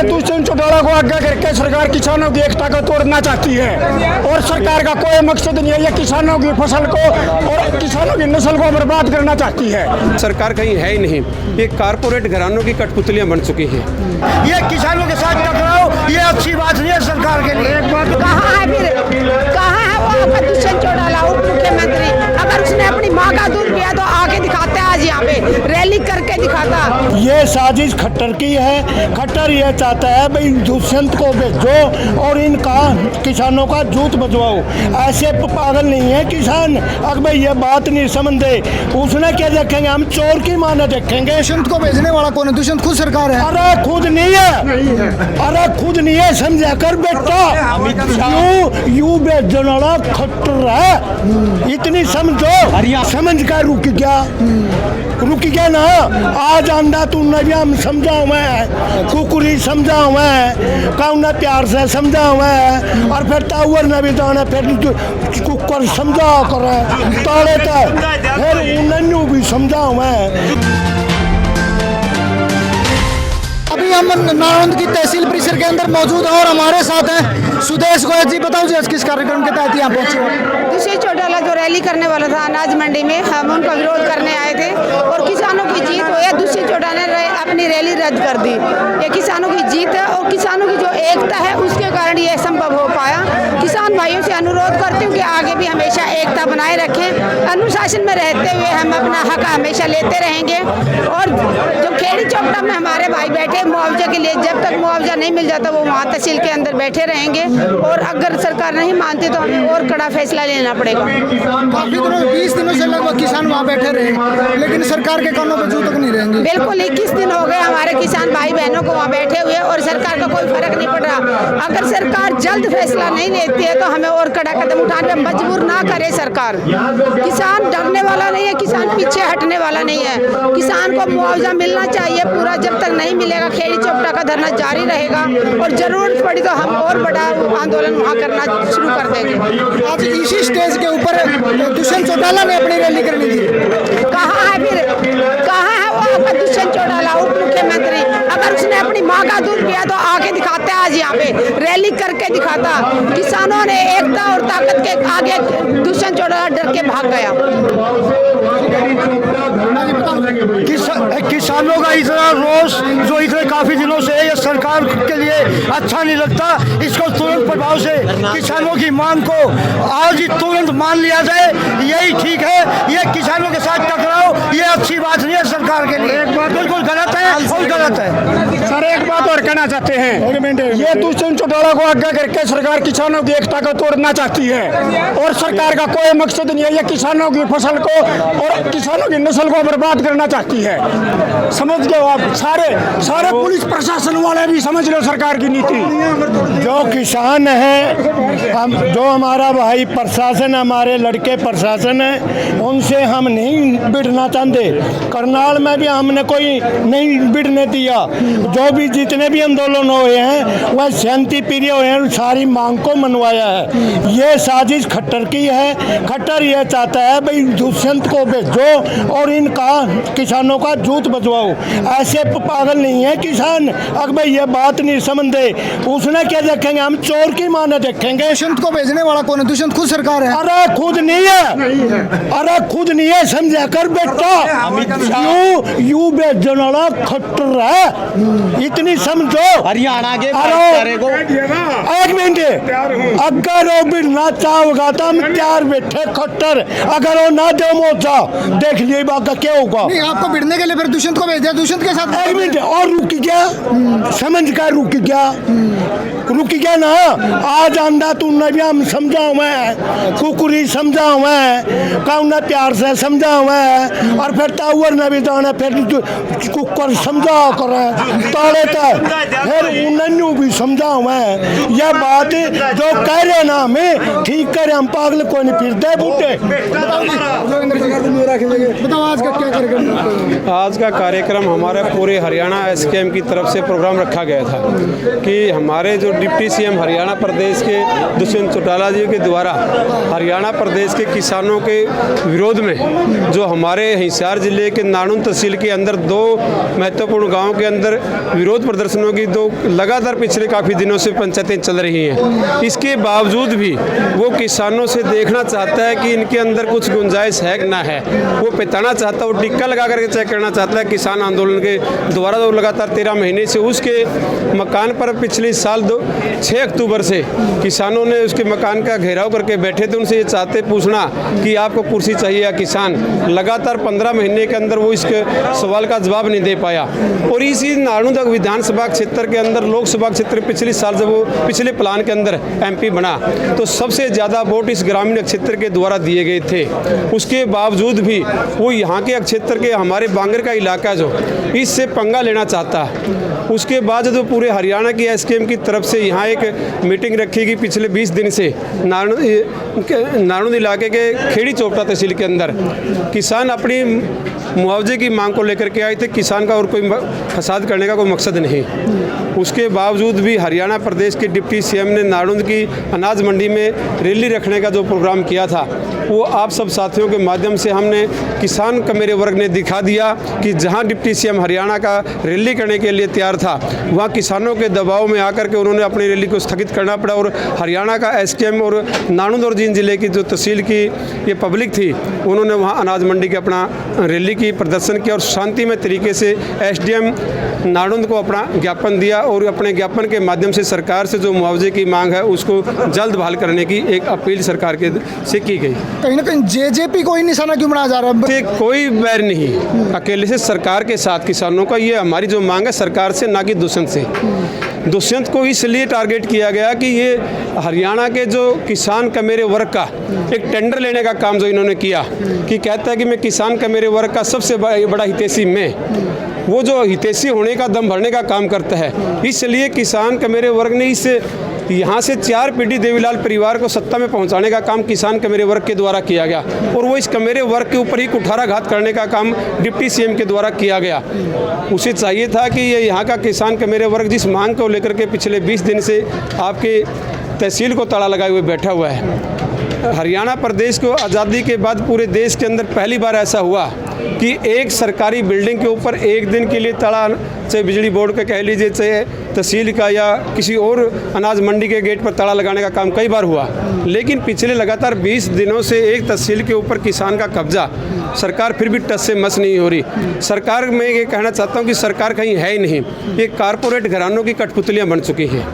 ये दुष्यंत चौटाला को आगे करके सरकार किसानों की एकता को तोड़ना चाहती है और सरकार का कोई मकसद नहीं है। ये किसानों की फसल को और किसानों की नस्ल को बर्बाद करना चाहती है। सरकार कहीं है ही नहीं, ये कारपोरेट घरानों की कठपुतलियां बन चुकी हैं। ये किसानों के साथ टकराओ ये अच्छी बात नहीं है सरकार के लिए। कहाँ है फिर, कहाँ है वो आपका दुष्यंत चौटाला उप मुख्यमंत्री? अगर उसने अपनी माँ का दूध पिया तो आके दिखाते आज यहाँ पे रैली करके दिखाता। ये साजिश खट्टर की है। खट्टर ये चाहता है भाई दुष्यंत को भेजो और इनका किसानों का जूत बजवाओ। ऐसे पागल नहीं है किसान। अगर भाई ये बात नहीं समझते उसने क्या देखेंगे, हम चोर की माने देखेंगे। दुष्यंत को भेजने वाला कौन है? दुष्यंत खुद सरकार है। अरे खुद नहीं है, अरे खुद नहीं है, समझा कर बेटा। यू भेजने वाला खट्टर है, इतनी समझो। समझ कर रुक गया ना। आज आंदा तूने भी हम समझाओ मैं, कुकुरी समझाओ मैं, कौन प्यार से समझाओ मैं, और फिर टावर ने भी दाने फिर कुकर समझाओ कर ताड़े फिर उन्हें भी समझाओ मैं। अभी हम नालंद की तहसील परिसर के अंदर मौजूद हैं और हमारे साथ हैं सुदेश गोयल जी। बताओ जी आज किस कार्यक्रम के तहत यहाँ पहुंचे हो? दुष्यंत चौटाला जो रैली करने वाला था अनाज मंडी में, हम उनका विरोध करने आए थे और किसानों की जीत हुई है। दुष्यंत चौटाला ने अपनी रैली रद्द कर दी। ये किसानों की जीत है और किसानों की जो एकता है उसके कारण ये संभव हो पाया। किसान भाइयों से अनुरोध करती हूँ कि आगे भी हमेशा एकता बनाए रखें। अनुशासन में रहते हुए हम अपना हक हमेशा लेते रहेंगे। और जो खेड़ी चौपटा में हमारे भाई बैठे मुआवजे के लिए, जब तक मुआवजा नहीं मिल जाता वो वहाँ तहसील के अंदर बैठे रहेंगे और अगर सरकार नहीं मानती तो हमें और कड़ा फैसला लेना पड़ेगा। काफी दिनों 20 दिनों से लगभग किसान वहाँ बैठे रहे लेकिन सरकार के कानों पे जू तक नहीं रहेंगे। बिल्कुल 21 दिन हो गए हमारे किसान भाई बहनों को वहाँ बैठे हुए और सरकार का कोई फर्क नहीं पड़ रहा। अगर सरकार जल्द फैसला नहीं लेती है तो हमें और कड़ा कदम उठाने में मजबूर ना करे सरकार। किसान डरने वाला नहीं है, किसान पीछे हटने वाला नहीं है। किसान को मुआवजा मिलना चाहिए पूरा। जब तक नहीं मिलेगा खेड़ी चौपटा का धरना जारी रहेगा और जरूरत पड़ी तो हम और बड़ा आंदोलन वहाँ करना शुरू कर देंगे। आज इसी स्टेज के ऊपर दुष्यंत चौटाला ने अपनी रैली करनी थी। कहाँ है फिर, कहाँ है वो आपका दुष्यंत चौटाला उप मुख्यमंत्री? अगर उसने अपनी माँ का दूध पिया तो आके दिखाते आज यहाँ पे रैली करके दिखाता। किसानों ने एकता और ताकत के आगे दुष्यंत चौटाला डर के भाग गया। किसानों का इतना रोष जो इतने काफी दिनों से ये सरकार के लिए अच्छा नहीं लगता, इसको तुरंत प्रभाव से किसानों की मांग को आज ही तुरंत मान लिया जाए, यही ठीक है। ये किसानों के साथ टकराओ ये अच्छी बात नहीं है सरकार के लिए। बिल्कुल गलत है और गलत है। सर एक बात और कहना चाहते हैं, ये दुष्यंत चौटाला को आगे करके सरकार किसानों की एकता को तोड़ना चाहती है और सरकार का कोई मकसद नहीं है। ये किसानों की फसल को और किसानों की नस्ल को बर्बाद करना चाहती है। समझ गए आप? सारे पुलिस प्रशासन वाले भी समझ लो सरकार की नीति। जो किसान है, हम जो हमारा भाई प्रशासन, हमारे लड़के प्रशासन है, उनसे हम नहीं भिड़ना चाहते। करनाल में भी हमने कोई नहीं भिड़ने दिया। जो भी जितने भी आंदोलन हुए हैं वह शांति प्रिय हुए हैं, सारी मांग को मनवाया है। ये साजिश खट्टर की है। खट्टर ये चाहता है भाई दुष्यंत को भेजो और इनका किसानों का जूत बजवाओ। ऐसे पागल नहीं है किसान। अगर भाई ये बात नहीं समझते उसने क्या देखेंगे, हम चोर की माने देखेंगे। दुष्यंत को भेजने वाला कौन है? दुष्यंत खुद सरकार है। अरे खुद नहीं है, अरे खुद नहीं है, समझा कर बेटा। यू भेजने वाला खट्टर है, इतनी समझो। हरियाणा के एक मिनट, अगर वो भिड़ना चाहोगा तो हम तैयार बैठे खट्टर। अगर वो ना दे मोर्चा देख लिए बात क्या होगा। नहीं आपको भिड़ने के लिए फिर दुष्यंत को भेज दिया, दुष्यंत के साथ। एक मिनट और रुक गया, समझ कर रुक गया ना। आज आंदा तूने भी हम समझाओ मैं, कुकुरी समझाओ मैं, कौन प्यार से समझाओ मैं, और फिर टावर ने भी दाने फिर कुकर समझाओ कर ताड़े फिर उन्हें भी समझाओ मैं। यह बात जो कह रहे ना हमें ठीक करे, हम पागल कोई नहीं फिरते बूटे। बताओ आज का क्या कार्यक्रम? आज का कार्यक्रम हमारे पूरे हरियाणा एसकेएम की तरफ से प्रोग्राम रखा गया था कि हमारे जो डिप्टी सीएम हरियाणा प्रदेश के दुष्यंत चौटाला जी के द्वारा हरियाणा प्रदेश के किसानों के विरोध में जो हमारे हिसार जिले के नानुन तहसील के अंदर 2 महत्वपूर्ण गांवों के अंदर विरोध प्रदर्शनों की तो लगातार पिछले काफ़ी दिनों से पंचायतें चल रही हैं। इसके बावजूद भी वो किसानों से देखना चाहता है कि इनके अंदर कुछ गुंजाइश है कि ना है। वो पिताना चाहता है, वो टिक्का लगा करके चेक करना चाहता है। किसान आंदोलन के द्वारा तो लगातार 13 महीने से उसके मकान पर पिछले साल 6 अक्टूबर से किसानों ने उसके मकान का घेराव करके बैठे थे। उनसे ये चाहते पूछना कि आपको कुर्सी चाहिए या किसान। लगातार 15 महीने के अंदर वो इसके सवाल का जवाब नहीं दे पाया। और इसी नारायणगढ़ विधानसभा क्षेत्र के अंदर लोकसभा क्षेत्र पिछले साल जब वो पिछले प्लान के अंदर MP बना तो सबसे ज़्यादा वोट इस ग्रामीण क्षेत्र के द्वारा दिए गए थे। उसके बावजूद भी वो यहाँ के क्षेत्र के हमारे बांगर का इलाका जो इससे पंगा लेना चाहता है। उसके बाद जो पूरे हरियाणा की SKM की तरफ से यहाँ एक मीटिंग रखी गई पिछले 20 दिन से नारायणगढ़ इलाके के खेड़ी चोपड़ा तहसील के अंदर। किसान अपनी मुआवजे की मांग को लेकर के आए थे। किसान का और कोई फसाद करने का कोई मकसद नहीं। उसके बावजूद भी हरियाणा प्रदेश के डिप्टी CM ने नारायणगढ़ की अनाज मंडी में रैली रखने का जो प्रोग्राम किया था वो आप सब साथियों के माध्यम से हमने किसान का मेरे वर्ग ने दिखा दिया कि जहां डिप्टी CM हरियाणा का रैली करने के लिए तैयार था वहां किसानों के दबाव में आकर के उन्होंने अपनी रैली को स्थगित करना पड़ा। और हरियाणा का SKM और नारायणगढ़ और जींद जिले की जो तहसील की ये पब्लिक थी उन्होंने वहाँ अनाज मंडी के अपना रैली की प्रदर्शन किया और शांतिमय तरीके से SDM नारायणगढ़ को अपना ज्ञापन दिया और अपने ज्ञापन के माध्यम से सरकार से जो मुआवजे की मांग है उसको जल्द बहाल करने की एक अपील सरकार के से की गई। कहीं ना कहीं JJP को ही निशाना क्यों बनाया जा रहा है? से कोई बैर नहीं, अकेले से सरकार के साथ किसानों का ये हमारी जो मांग है सरकार से ना कि दुष्यंत से। दुष्यंत को इसलिए टारगेट किया गया कि ये हरियाणा के जो किसान का मेरे वर्ग का एक टेंडर लेने का काम जो इन्होंने किया कि कहता है कि मैं किसान का मेरे वर्ग का सबसे बड़ा हितैषी मैं, वो जो हितैषी होने का दम भरने का काम करता है। इसलिए किसान का मेरे वर्ग ने इस यहाँ से 4 पीढ़ी देवीलाल परिवार को सत्ता में पहुँचाने का काम किसान कमेरे वर्ग के द्वारा किया गया और वो इस कमेरे वर्ग के ऊपर ही कुठाराघात करने का काम डिप्टी CM के द्वारा किया गया। उसे चाहिए था कि ये यहाँ का किसान कमेरे वर्ग जिस मांग को लेकर के पिछले 20 दिन से आपके तहसील को ताला लगाए हुए बैठा हुआ है। हरियाणा प्रदेश को आज़ादी के बाद पूरे देश के अंदर पहली बार ऐसा हुआ कि एक सरकारी बिल्डिंग के ऊपर एक दिन के लिए ताला, चाहे बिजली बोर्ड का कह लीजिए, चाहे तहसील का या किसी और अनाज मंडी के गेट पर ताला लगाने का काम कई बार हुआ। लेकिन पिछले लगातार 20 दिनों से एक तहसील के ऊपर किसान का कब्जा, सरकार फिर भी टस से मस नहीं हो रही। सरकार में ये कहना चाहता हूँ कि सरकार कहीं है ही नहीं। ये कारपोरेट घरानों की कठपुतलियाँ बन चुकी हैं।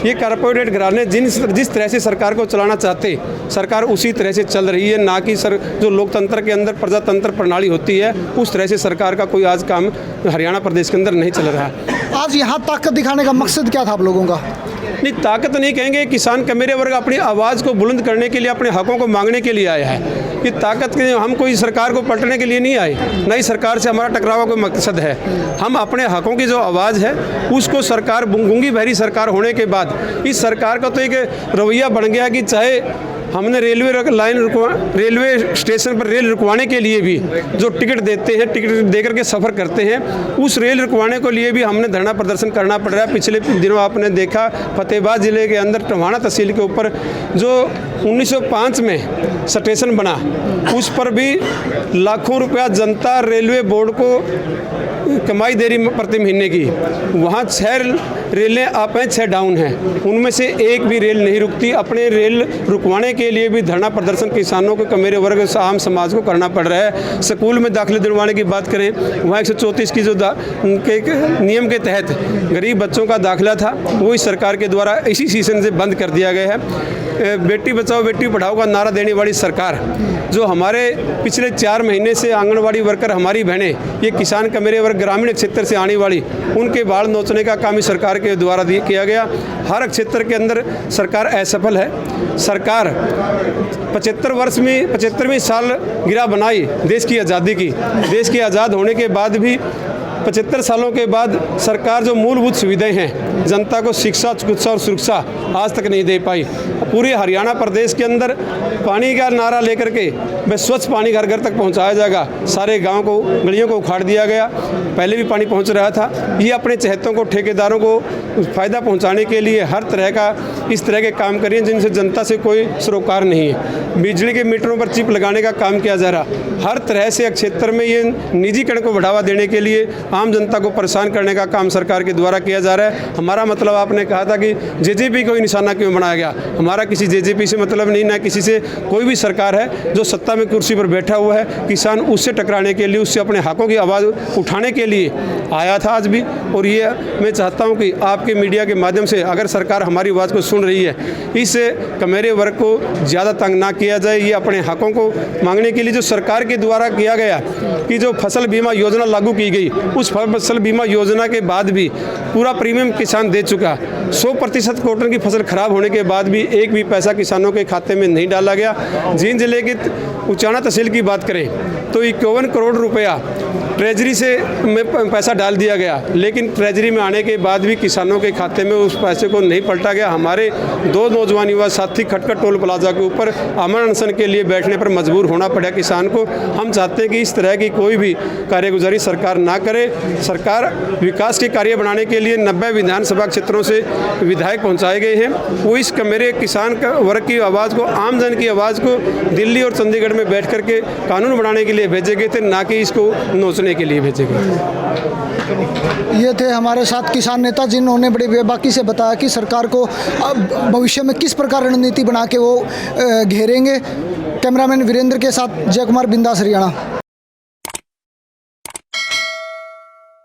ये कारपोरेट घराने जिस तरह से सरकार को चलाना चाहते सरकार उसी तरह से चल रही है, ना कि जो लोकतंत्र के अंदर प्रजातंत्र प्रणाली होती है उस तरह से सरकार का कोई आज काम हरियाणा प्रदेश के अंदर नहीं चल रहा है। आज यहाँ ताकत दिखाने का मकसद क्या था आप लोगों का? नहीं, ताकत नहीं कहेंगे। किसान कमेरे वर्ग अपनी आवाज़ को बुलंद करने के लिए, अपने हकों को मांगने के लिए आया है। ये ताकत के हम कोई सरकार को पलटने के लिए नहीं आए, न ही सरकार से हमारा टकराव का कोई मकसद है। हम अपने हकों की जो आवाज़ है उसको सरकार गूंगी बहरी सरकार होने के बाद इस सरकार का तो एक रवैया बन गया कि चाहे हमने रेलवे स्टेशन पर रेल रुकवाने के लिए भी जो टिकट देते हैं, टिकट देकर के सफ़र करते हैं, उस रेल रुकवाने के लिए भी हमने धरना प्रदर्शन करना पड़ रहा है। पिछले दिनों आपने देखा फतेहाबाद ज़िले के अंदर टवाणा तहसील के ऊपर जो 1905 में स्टेशन बना उस पर भी लाखों रुपया जनता रेलवे बोर्ड को कमाई दे रही प्रति महीने की। वहाँ 6 रेलें आप हैं, 6 डाउन हैं, उनमें से एक भी रेल नहीं रुकती। अपने रेल रुकवाने के लिए भी धरना प्रदर्शन किसानों को कमेरे वर्ग आम समाज को करना पड़ रहा है। स्कूल में दाखिले दिलवाने की बात करें, वहाँ 134 की जो नियम के तहत गरीब बच्चों का दाखिला था वो इस सरकार के द्वारा इसी सीजन से बंद कर दिया गया है। बेटी बचाओ बेटी पढ़ाओ का नारा देने वाली सरकार जो हमारे पिछले 4 महीने से आंगनवाड़ी वर्कर हमारी बहनें, ये किसान कमेरे वर्ग ग्रामीण क्षेत्र से आने वाली, उनके बाल नोचने का काम इस सरकार के द्वारा किया गया। हर क्षेत्र के अंदर सरकार असफल है। सरकार 75वें साल गिरा बनाई देश की आज़ादी की। देश के आज़ाद होने के बाद भी 75 सालों के बाद सरकार जो मूलभूत सुविधाएं हैं, जनता को शिक्षा, चिकित्सा और सुरक्षा आज तक नहीं दे पाई। पूरे हरियाणा प्रदेश के अंदर पानी का नारा लेकर के बस स्वच्छ पानी घर घर तक पहुंचाया जाएगा, सारे गांव को, गलियों को उखाड़ दिया गया। पहले भी पानी पहुंच रहा था। ये अपने चहेतों को, ठेकेदारों को फ़ायदा पहुंचाने के लिए हर तरह का इस तरह के काम कर रही हैं जिनसे जनता से कोई सरोकार नहीं है। बिजली के मीटरों पर चिप लगाने का काम किया जा रहा, हर तरह से क्षेत्र में ये निजीकरण को बढ़ावा देने के लिए आम जनता को परेशान करने का काम सरकार के द्वारा किया जा रहा है। हमारा मतलब, आपने कहा था कि जेजेपी को ही निशाना क्यों बनाया गया, हमारा किसी जेजेपी से मतलब नहीं, ना किसी से। कोई भी सरकार है जो सत्ता में कुर्सी पर बैठा हुआ है, किसान उससे टकराने के लिए, उससे अपने हकों की आवाज़ उठाने के लिए आया था आज भी। और ये मैं चाहता हूँ कि आपके मीडिया के माध्यम से अगर सरकार हमारी आवाज़ को सुन रही है, इस कमेरे वर्ग को ज़्यादा तंग ना किया जाए। ये अपने हकों को मांगने के लिए जो सरकार के द्वारा किया गया कि जो फसल बीमा योजना लागू की गई, उस फसल बीमा योजना के बाद भी पूरा प्रीमियम किसान दे चुका। 100% कॉटन की फसल खराब होने के बाद भी एक भी पैसा किसानों के खाते में नहीं डाला गया। जींद जिले के उचाना तहसील की बात करें तो 51 करोड़ रुपया ट्रेजरी से में पैसा डाल दिया गया, लेकिन ट्रेजरी में आने के बाद भी किसानों के खाते में उस पैसे को नहीं पलटा गया। हमारे 2 नौजवान युवा साथी खटखट टोल प्लाजा के ऊपर अमर अनशन के लिए बैठने पर मजबूर होना पड़ा किसान को। हम चाहते हैं कि इस तरह की कोई भी कार्यगुजारी सरकार ना करे। सरकार विकास के कार्य बनाने के लिए 90 विधानसभा क्षेत्रों से विधायक पहुँचाए गए हैं। वो इस मेरे किसान वर्ग की आवाज़ को, आम जन की आवाज़ को दिल्ली और चंडीगढ़ में बैठ करके कानून बनाने के लिए भेजे गए थे, ना कि इसको नोचने के लिए भेजे गए। ये थे हमारे साथ किसान नेता जिन्होंने बड़ी बेबाकी से बताया कि सरकार को अब भविष्य में किस प्रकार रणनीति बना के वो घेरेंगे। कैमरामैन वीरेंद्र के साथ जय कुमार, बिंदास हरियाणा।